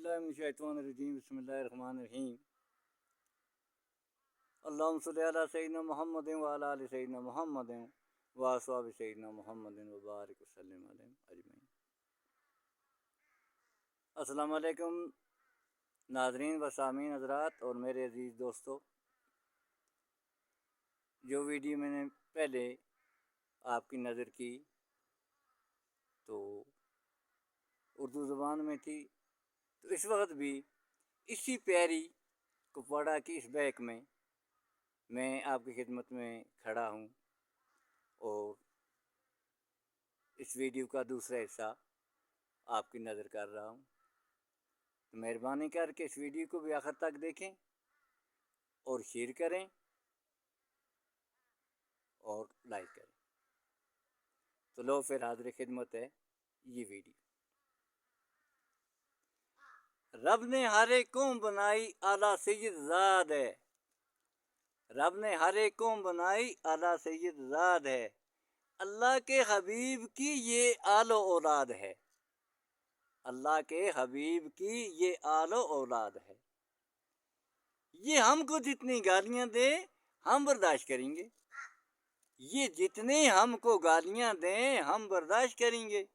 बिस्मिल्लाहिर्रहमानिर्रहीम बिस्मिल्लाहिर्रहमानिर्रहीम अल्लाहुम्मा सल्लि अला सय्यिदिना मुहम्मदिन व अला आलि सय्यिदिना मुहम्मदिन व अस्हाबि सय्यिदिना मुहम्मदिन व बारिक वसल्लिम अलैहिम अजमईन। अस्सलामु अलैकुम नाज़रीन व सामीन हज़रात और मेरे अजीज़ दोस्तों, जो वीडियो मैंने पहले आपकी नज़र की तो उर्दू ज़बान में थी, तो इस वक्त भी इसी प्यारी कुपवाड़ा की इस बैक में मैं आपकी खिदमत में खड़ा हूँ और इस वीडियो का दूसरा हिस्सा आपकी नज़र कर रहा हूँ। तो मेहरबानी करके इस वीडियो को भी आखिर तक देखें और शेयर करें और लाइक करें। तो लो फिर हाज़िर खिदमत है ये वीडियो। रब ने हर एक कौम बनाई आला सैयद ज़ाद है। रब ने हर एक कौम बनाई आला सैयद ज़ाद है। अल्लाह के हबीब की ये आलो औलाद है। अल्लाह के हबीब की ये आलो औलाद है। ये हमको जितनी गालियां दे हम बर्दाश्त करेंगे। ये जितने हमको गालियां दें हम बर्दाश्त करेंगे।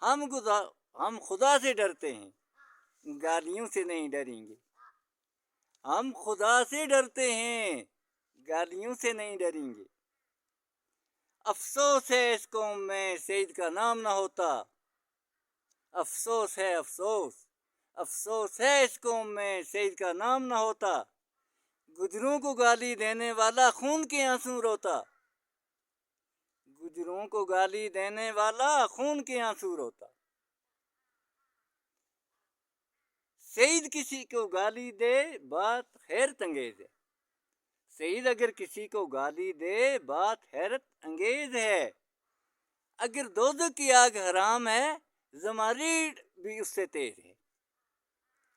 हम खुदा से डरते हैं, गालियों से नहीं डरेंगे। हम खुदा से डरते हैं, गालियों से नहीं डरेंगे। अफसोस है इस कौम में सईद का नाम ना होता। अफसोस है अफसोस, अफसोस है इस कौम में सईद का नाम ना होता। गुजरों को गाली देने वाला खून के आंसू रोता। गुजरों को गाली देने वाला खून के आंसू रोता। सईद किसी को गाली दे बात हैरत अंगेज है। सईद अगर किसी को गाली दे बात हैरत अंगेज है। अगर दोज़ख की आग हराम है ज़मारीर भी उससे तेज है।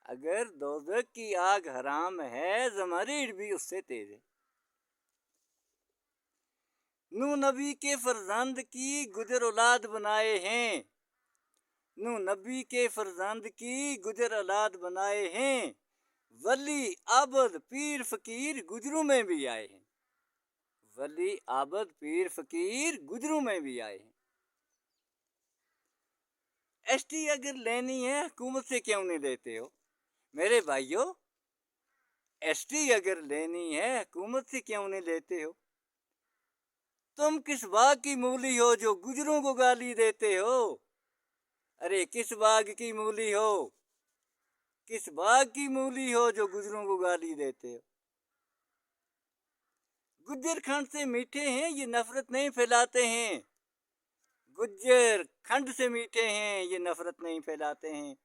अगर दोज़ख की आग हराम है ज़मारीर भी उससे तेज है। नूह नबी के फरजंद की गुजर औलाद बनाए हैं। नूह नबी के फरजंद की गुजर औलाद बनाए हैं। वली आबद पीर फकीर गुजरों में भी आए हैं। वली आबद पीर फकीर गुजरों में भी आए हैं। एसटी अगर लेनी है हुकूमत से क्यों नहीं लेते हो मेरे भाइयों? एसटी अगर लेनी है हुकूमत से क्यों नहीं लेते हो? तुम किस बाग की मूली हो जो गुजरों को गाली देते हो? अरे किस बाग की मूली हो? किस बाग की मूली हो जो गुजरों को गाली देते हो? गुज्जर खंड से मीठे हैं ये नफरत नहीं फैलाते हैं। गुज्जर खंड से मीठे हैं ये नफरत नहीं फैलाते हैं।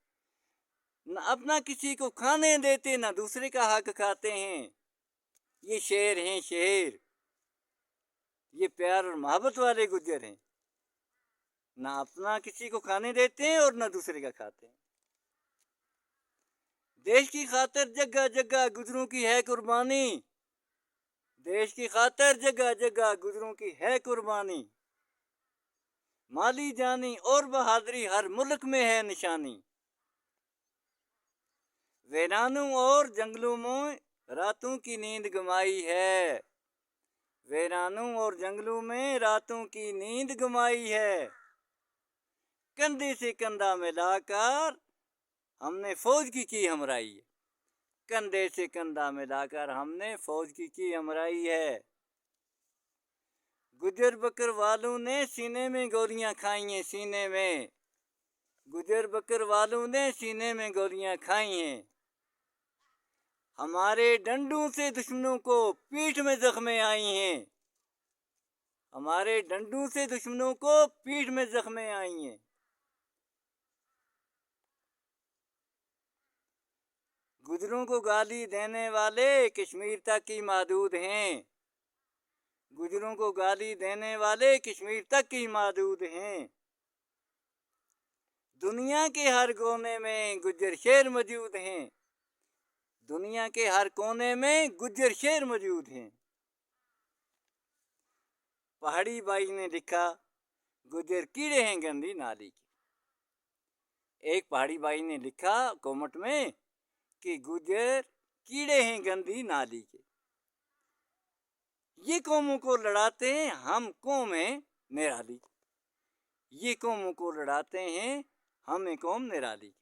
न अपना किसी को खाने देते न दूसरे का हक खाते हैं। ये शेर हैं शेर, ये प्यार और मोहब्बत वाले गुज्जर हैं। ना अपना किसी को खाने देते हैं और ना दूसरे का खाते हैं। देश की खातिर जगह जगह गुजरों की है कुर्बानी। देश की खातिर जगह जगह गुजरों की है कुर्बानी। माली जानी और बहादुरी हर मुल्क में है निशानी। वीरानों और जंगलों में रातों की नींद गमाई है। वीरानों और जंगलों में रातों की नींद गमाई है। कंधे से कंधा मिलाकर हमने फौज की हमराई है। कंधे से कंधा मिलाकर हमने फौज की हमराई है। गुजर बकर वालों ने सीने में गोलियां खाई हैं। सीने में गुजर बकर वालों ने सीने में गोलियां खाई हैं। हमारे डंडों से दुश्मनों को पीठ में जख्में आई हैं। हमारे डंडों से दुश्मनों को पीठ में जख्में आई हैं। गुजरों को गाली देने वाले कश्मीर तक ही महदूद हैं। गुजरों को गाली देने वाले कश्मीर तक ही महदूद हैं। दुनिया के हर कोने में गुज्जर शेर मौजूद हैं। दुनिया के हर कोने में गुज्जर शेर मौजूद हैं। पहाड़ी बाई ने लिखा गुज्जर कीड़े हैं गंदी नाली के। एक पहाड़ी बाई ने लिखा कमेंट में कि गुजर कीड़े हैं गंदी नाली के, ये कौमों को लड़ाते हैं, हम कौम हैं निराली। ये कौमों को लड़ाते हैं, हम हैं कौम निराली।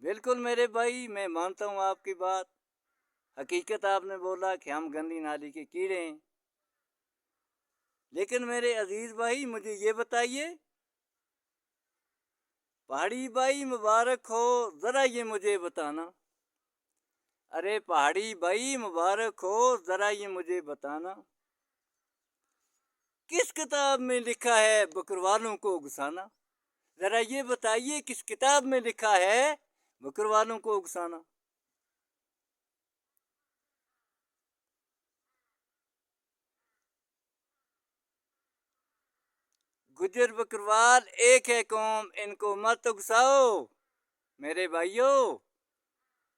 बिल्कुल मेरे भाई, मैं मानता हूँ आपकी बात। हकीकत आपने बोला कि हम गंदी नाली के कीड़े हैं, लेकिन मेरे अजीज भाई मुझे ये बताइए, पहाड़ी बाई मुबारक हो, जरा ये मुझे बताना। अरे पहाड़ी बाई मुबारक हो, जरा ये मुझे बताना, किस किताब में लिखा है बकरवालों को उकसाना? जरा ये बताइए, किस किताब में लिखा है बकरवालों को उकसाना? गुजर बकरवाल एक है कौम, इनको मत उकसाओ। मेरे भाइयों,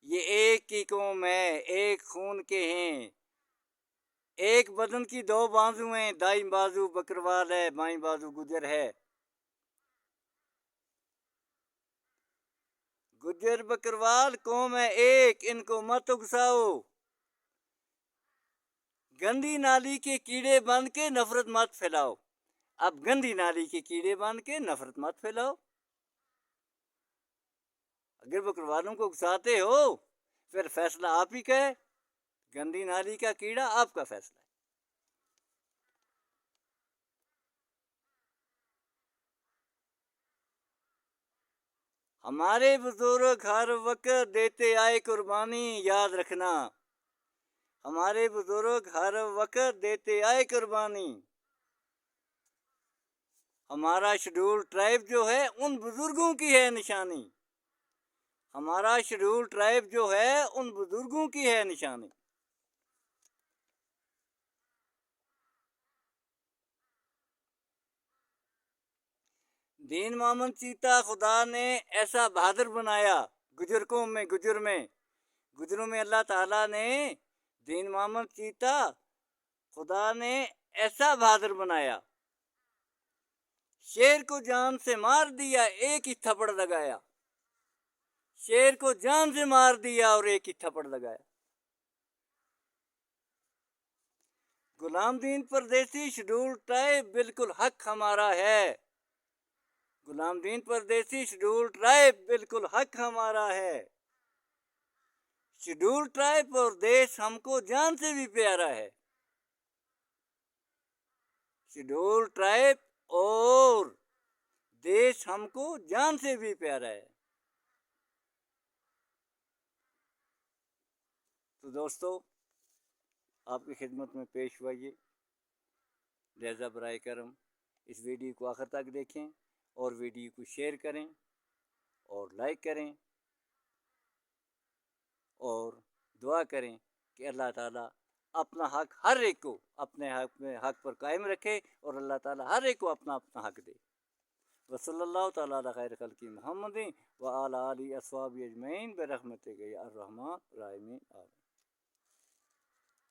ये एक की कौम है, एक खून के हैं, एक बदन की दो बाजू हैं, दाईं बाजू बकरवाल है, बाईं बाजू गुजर है। गुजर बकरवाल कौम है एक, इनको मत उकसाओ। गंदी नाली के कीड़े बन के नफरत मत फैलाओ। अब गंदी नाली के कीड़े बन के नफरत मत फैलाओ। अगर बकरवालों को उकसाते हो, फिर फैसला आप ही का है। गंदी नाली का कीड़ा आपका फैसला है। हमारे बुजुर्ग हर वक्त देते आए कुर्बानी, याद रखना। हमारे बुजुर्ग हर वक्त देते आए कुर्बानी। हमारा शेड्यूल ट्राइब जो है उन बुजुर्गों की है निशानी। हमारा शेड्यूल ट्राइब जो है उन बुजुर्गों की है निशानी। दीन मोहम्मद चीता खुदा ने ऐसा बहादुर बनाया, गुजर कौम में, गुजरों में अल्लाह ताला ने दीन मोहम्मद चीता खुदा ने ऐसा बहादुर बनाया, शेर को जान से मार दिया, एक ही थप्पड़ लगाया। शेर को जान से मार दिया और एक ही थप्पड़ लगाया। गुलाम दीन परदेसी शेड्यूल ट्राइब बिल्कुल हक हमारा है। गुलाम दीन परदेसी शेड्यूल ट्राइब बिल्कुल हक हमारा है। शेड्यूल ट्राइब और देश हमको जान से भी प्यारा है। शेड्यूल ट्राइब और देश हमको जान से भी प्यारा है। तो दोस्तों, आपकी खिदमत में पेश हुआ ये, लिहाजा बराए करम इस वीडियो को आखिर तक देखें और वीडियो को शेयर करें और लाइक करें और दुआ करें कि अल्लाह ताला अपना हक हर एक को अपने हक पर कायम रखे और अल्लाह ताला हर एक को अपना अपना हक दे। वसल्लल्लाहु ताला अला खैर खल्क़ि मुहम्मदिन व अला आलिहि अस्हाबिहि अजमईन बिरहमतिक या अर्हमर राहिमीन।